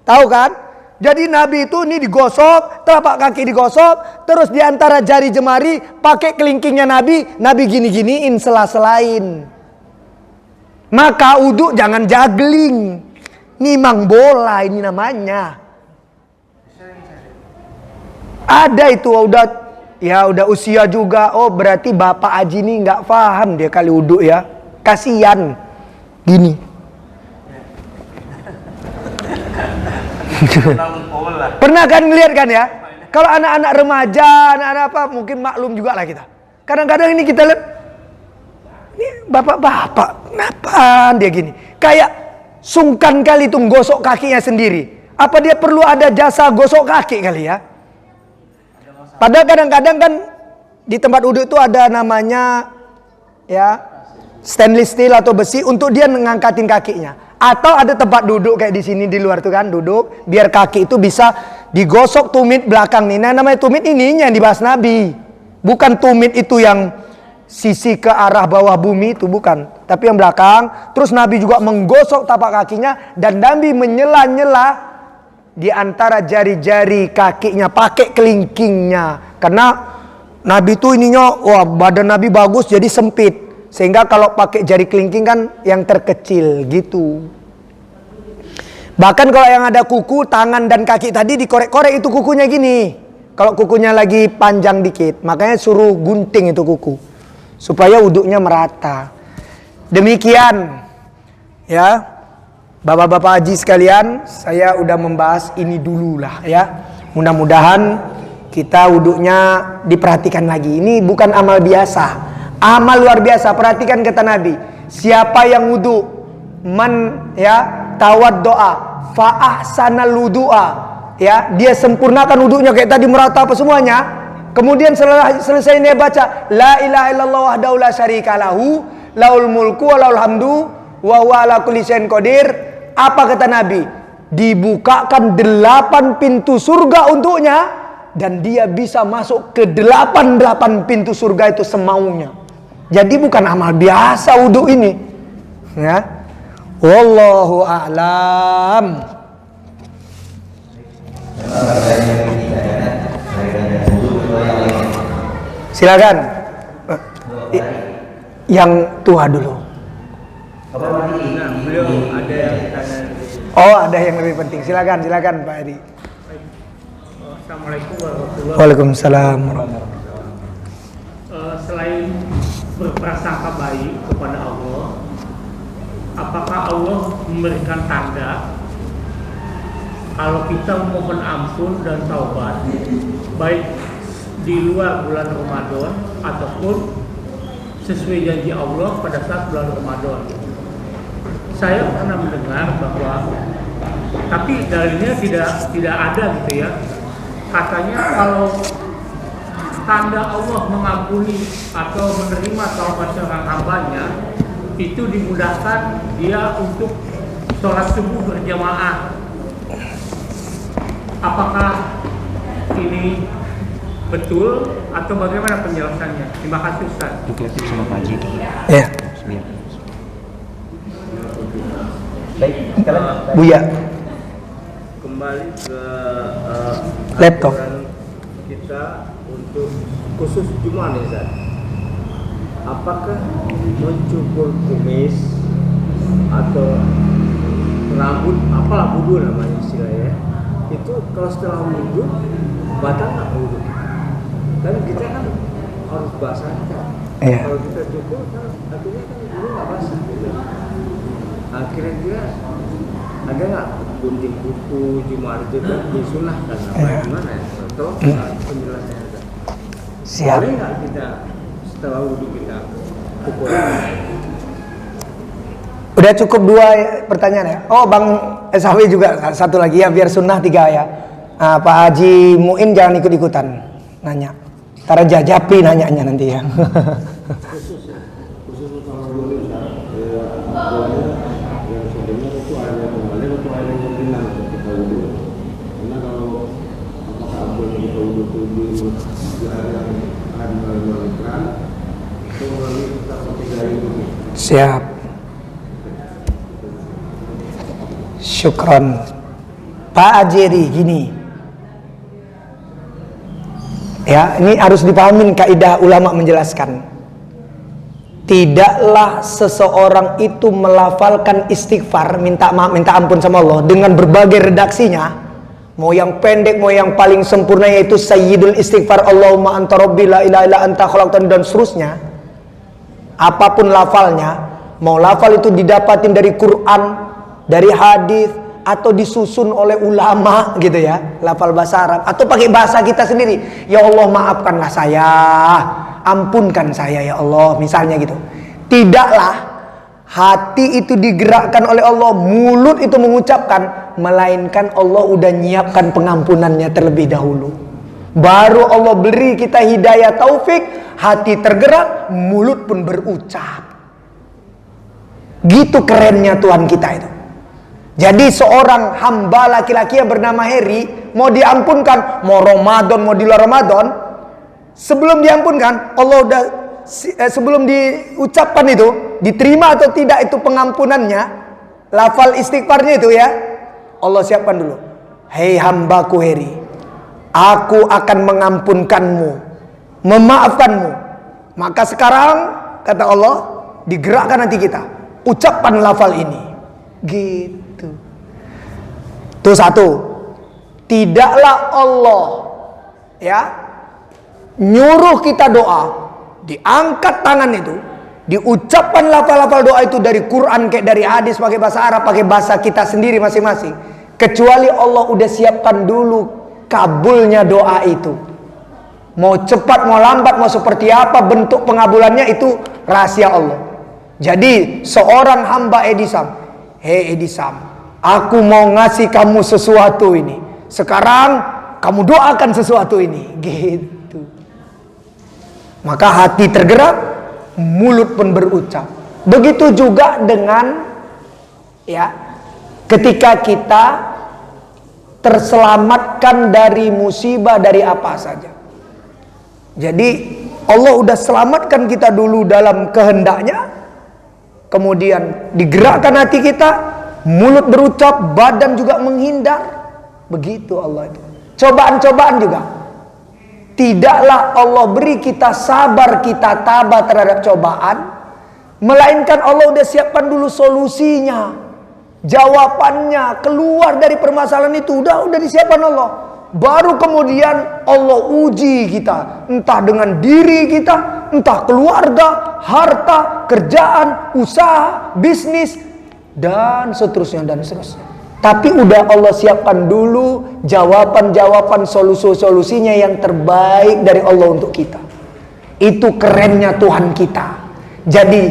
Tahu kan? Jadi Nabi itu ini digosok, telapak kaki digosok, terus di antara jari jemari pakai kelingkingnya Nabi gini-giniin sela-selain. Maka uduk jangan juggling, nimang bola ini namanya. Ada itu udah usia juga. Oh berarti Bapak Haji ini nggak paham dia kali uduk ya. Kasian gini. Pernah kan ngeliat kan ya? Kalau anak-anak remaja, anak-anak apa mungkin maklum juga lah kita. Kadang-kadang ini kita lihat, ini bapak-bapak, kenapa dia gini? Kayak sungkan kali tuh gosok kakinya sendiri. Apa dia perlu ada jasa gosok kaki kali ya? Padahal kadang-kadang kan di tempat wudhu itu ada namanya ya stainless steel atau besi untuk dia mengangkatin kakinya. Atau ada tempat duduk kayak di sini di luar tuh kan duduk biar kaki itu bisa digosok tumit belakang nih. Nah namanya tumit ini yang dibahas Nabi. Bukan tumit itu yang sisi ke arah bawah bumi itu bukan, tapi yang belakang. Terus Nabi juga menggosok tapak kakinya dan Nabi menyela-nyela di antara jari-jari kakinya pakai kelingkingnya. Karena Nabi itu ininya, wah badan Nabi bagus jadi sempit. Sehingga kalau pakai jari kelingking kan yang terkecil gitu. Bahkan kalau yang ada kuku, tangan dan kaki tadi dikorek-korek itu kukunya gini. Kalau kukunya lagi panjang dikit, makanya suruh gunting itu kuku. Supaya wuduknya merata. Demikian ya. Bapak-bapak haji sekalian, saya udah membahas ini dulu lah ya. Mudah-mudahan kita wuduknya diperhatikan lagi. Ini bukan amal biasa, amal luar biasa. Perhatikan kata Nabi, siapa yang wudhu, man ya tawad doa, fa ahsanal wudu'a, ya dia sempurnakan wudhunya kayak tadi merata apa semuanya. Kemudian selesai dia baca la ilaha illallah wahdahu la syarika lahu, laul mulku wa laul hamdu wa huwa ala kulli syai'in qadir. Apa kata Nabi? Dibukakan 8 pintu surga untuknya dan dia bisa masuk ke 8 pintu surga itu semaunya. Jadi bukan amal biasa wudhu ini. Ya. Wallahu a'lam. Silakan. Yang tua dulu. Oh, ada yang lebih penting. Silakan Pak Edi. Assalamualaikum warahmatullahi wabarakatuh. Waalaikumsalam. Selain berprasangka baik kepada Allah, apakah Allah memberikan tanda kalau kita memohon ampun dan taubat, baik di luar bulan Ramadan ataupun sesuai janji Allah pada saat bulan Ramadan? Saya pernah mendengar bahwa, tapi dalilnya tidak ada gitu ya. Katanya kalau tanda Allah mengampuni atau menerima taubat seorang hambanya, itu dimudahkan dia untuk sholat subuh berjamaah. Apakah ini betul atau bagaimana penjelasannya? Terima kasih Ustaz. Dikutip sama Pak Haji. Ya. Baik, Buya. Kembali ke Laptop. aturan kita untuk khusus Jumat nih Ustaz. Apakah mencukur kumis atau rambut, apalah wudhu namanya istilahnya, itu kalau setelah wudhu batal nggak wudhu? Kan kita kan harus basah kan. Iya. Kalau kita cukur kan artinya kan wudhu nggak basah gitu. Kira-kira ada nggak gunting kuku Jumat itu kan disunahkan apa gimana ya? Atau penjelasannya? Siap. Boleh nggak kita setelah wudhu kita kukur? Udah cukup 2 pertanyaan ya. Oh, Bang SHW juga satu lagi ya, biar sunnah 3 ya. Pak Haji Muin jangan ikut-ikutan nanya. Ntar aja Japri nanyanya nanti ya. Siap. Syukron. Pak Ajeri gini. Ya, ini harus dipahamin kaidah ulama menjelaskan. Tidaklah seseorang itu melafalkan istighfar, minta maaf, minta ampun sama Allah dengan berbagai redaksinya. Mau yang pendek, mau yang paling sempurna yaitu Sayyidul Istighfar, Allahumma anta rabbi la ilaha illa anta khalaqtani dan seterusnya. Apapun lafalnya, mau lafal itu didapatin dari Quran, dari hadis, atau disusun oleh ulama gitu ya, lafal bahasa Arab, atau pakai bahasa kita sendiri. Ya Allah maafkanlah saya, ampunkan saya ya Allah, misalnya gitu. Tidaklah hati itu digerakkan oleh Allah, mulut itu mengucapkan, melainkan Allah udah nyiapkan pengampunannya terlebih dahulu. Baru Allah beri kita hidayah taufik, hati tergerak, mulut pun berucap. Gitu kerennya Tuhan kita itu. Jadi seorang hamba laki-laki yang bernama Heri mau diampunkan, mau Ramadan, mau di luar Ramadan, sebelum diampunkan Allah udah sebelum diucapkan itu, diterima atau tidak itu pengampunannya, lafal istighfarnya itu ya, Allah siapkan dulu. hei hambaku Heri, aku akan mengampunkanmu, memaafkanmu. Maka sekarang kata Allah, digerakkan hati kita, ucapkan lafal ini. Gitu. Itu satu. Tidaklah Allah ya nyuruh kita doa, diangkat tangan itu, diucapkan lafal-lafal doa itu dari Quran kayak dari hadis, pakai bahasa Arab, pakai bahasa kita sendiri masing-masing, kecuali Allah udah siapkan dulu kabulnya doa itu. Mau cepat, mau lambat, mau seperti apa bentuk pengabulannya, itu rahasia Allah. Jadi seorang hamba Edisam, hei Edisam, aku mau ngasih kamu sesuatu ini. Sekarang kamu doakan sesuatu ini. Gitu. Maka hati tergerak, mulut pun berucap. Begitu juga dengan ya, ketika kita terselamatkan dari musibah, dari apa saja. Jadi Allah udah selamatkan kita dulu dalam kehendaknya, kemudian digerakkan hati kita, mulut berucap, badan juga menghindar. Begitu Allah itu. Cobaan-cobaan juga, tidaklah Allah beri kita sabar, kita tabah terhadap cobaan, melainkan Allah udah siapkan dulu solusinya, jawabannya, keluar dari permasalahan itu udah disiapkan Allah. Baru kemudian Allah uji kita, entah dengan diri kita, entah keluarga, harta, kerjaan, usaha, bisnis, dan seterusnya dan seterusnya. Tapi udah Allah siapkan dulu jawaban-jawaban, solusi-solusinya yang terbaik dari Allah untuk kita. Itu kerennya Tuhan kita. Jadi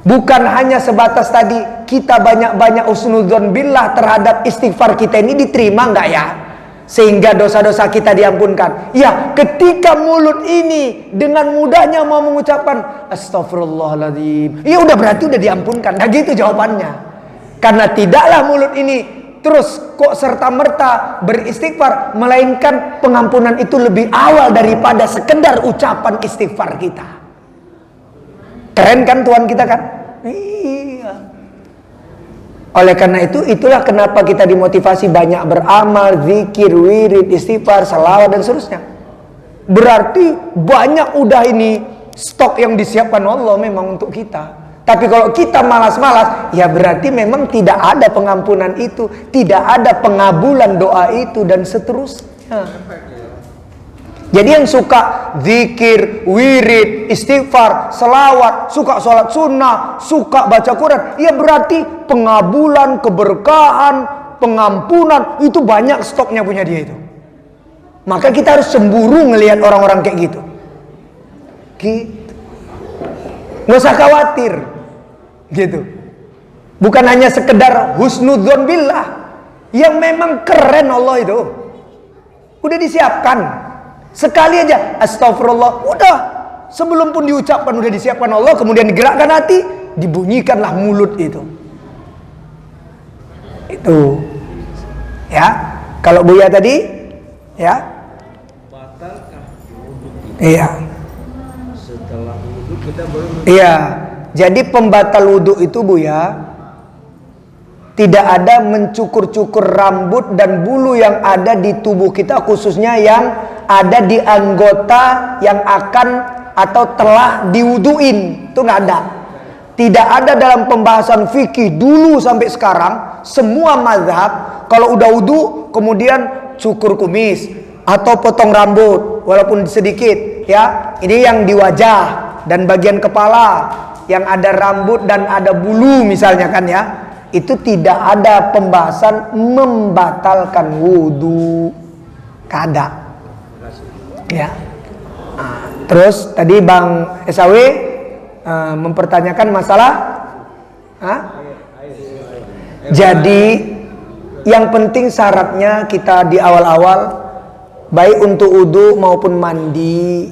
bukan hanya sebatas tadi kita banyak-banyak husnudzon billah terhadap istighfar kita ini diterima enggak ya, sehingga dosa-dosa kita diampunkan. Ya, ketika mulut ini dengan mudahnya mau mengucapkan astagfirullahaladzim, ya udah berarti udah diampunkan. Nah gitu jawabannya. Karena tidaklah mulut ini terus kok serta-merta beristighfar, melainkan pengampunan itu lebih awal daripada sekedar ucapan istighfar kita. Keren kan Tuhan kita kan? Iya. Oleh karena itu, itulah kenapa kita dimotivasi banyak beramal, zikir, wirid, istighfar, salawat dan seterusnya. Berarti banyak udah ini stok yang disiapkan Allah memang untuk kita. Tapi kalau kita malas-malas, ya berarti memang tidak ada pengampunan itu, tidak ada pengabulan doa itu dan seterusnya. Jadi yang suka zikir, wirid, istighfar, selawat, suka sholat sunnah, suka baca Quran, ya berarti pengabulan, keberkahan, pengampunan itu banyak stoknya punya dia itu. Maka kita harus cemburu ngelihat orang-orang kayak gitu. Nggak usah khawatir, gitu. Bukan hanya sekedar husnudzon billah, yang memang keren Allah itu, udah disiapkan. Sekali aja astagfirullah, udah sebelum pun diucapkan udah disiapkan Allah, kemudian digerakkan hati, dibunyikanlah mulut itu. Itu, ya. Kalau Buya tadi, ya. Batalkah wudhu kita? Iya. Setelah wudhu kita baru. Iya. Jadi pembatal wudhu itu Buya, tidak ada mencukur-cukur rambut dan bulu yang ada di tubuh kita, khususnya yang ada di anggota yang akan atau telah diwuduin. Itu nggak ada. Tidak ada dalam pembahasan fikih dulu sampai sekarang. Semua mazhab kalau udah wudu kemudian cukur kumis atau potong rambut walaupun sedikit, ya. Ini yang di wajah dan bagian kepala yang ada rambut dan ada bulu misalnya kan ya. Itu tidak ada pembahasan membatalkan wudu. Kada. Ya. Nah, terus tadi Bang SAW mempertanyakan masalah jadi yang penting syaratnya kita di awal-awal baik untuk wudu maupun mandi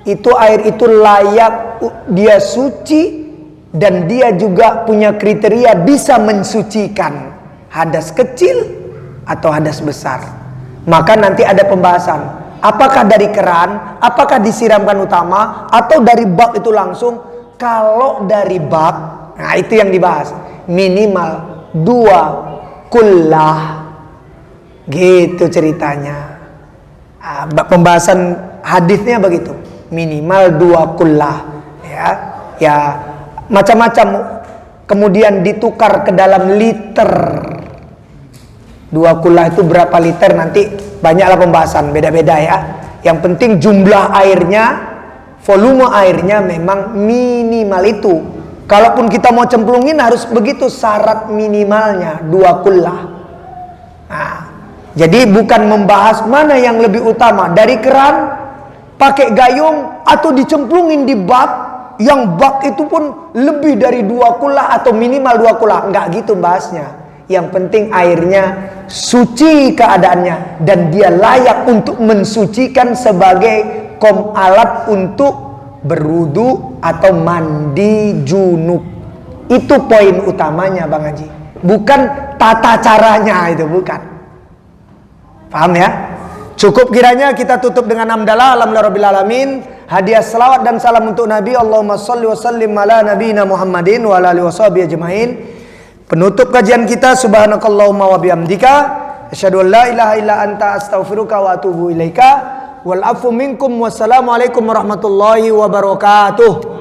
itu air itu layak dia suci dan dia juga punya kriteria bisa mensucikan hadas kecil atau hadas besar. Maka nanti ada pembahasan apakah dari keran, apakah disiramkan utama atau dari bak itu langsung. Kalau dari bak, nah itu yang dibahas, minimal 2 kullah Gitu ceritanya. Pembahasan hadisnya begitu. Minimal 2 kullah. Ya macam-macam. Kemudian ditukar ke dalam liter. 2 kullah itu berapa liter, nanti banyaklah pembahasan, beda-beda ya. Yang penting jumlah airnya, volume airnya memang minimal itu. Kalaupun kita mau cemplungin harus begitu syarat minimalnya 2 kullah. Nah, jadi bukan membahas mana yang lebih utama, dari keran, pakai gayung, atau dicemplungin di bak, yang bak itu pun lebih dari 2 kullah atau minimal 2 kullah. Enggak gitu bahasnya. Yang penting airnya suci keadaannya, dan dia layak untuk mensucikan sebagai alat untuk berwudu atau mandi junub. Itu poin utamanya Bang Haji. Bukan tata caranya, itu bukan. Paham ya? Cukup kiranya kita tutup dengan hamdalah alhamdulillahirabbil alamin. Hadiah selawat dan salam untuk Nabi. Allahumma shalli wa sallim ala nabiyina Muhammadin wa ala alihi washabihi ajmain. Penutup kajian kita, subhanakallahumma wa bihamdika asyhadu an la ilaha illa anta astaghfiruka wa atubu ilaika. Wal afu minkum, wassalamu alaikum warahmatullahi wabarakatuh.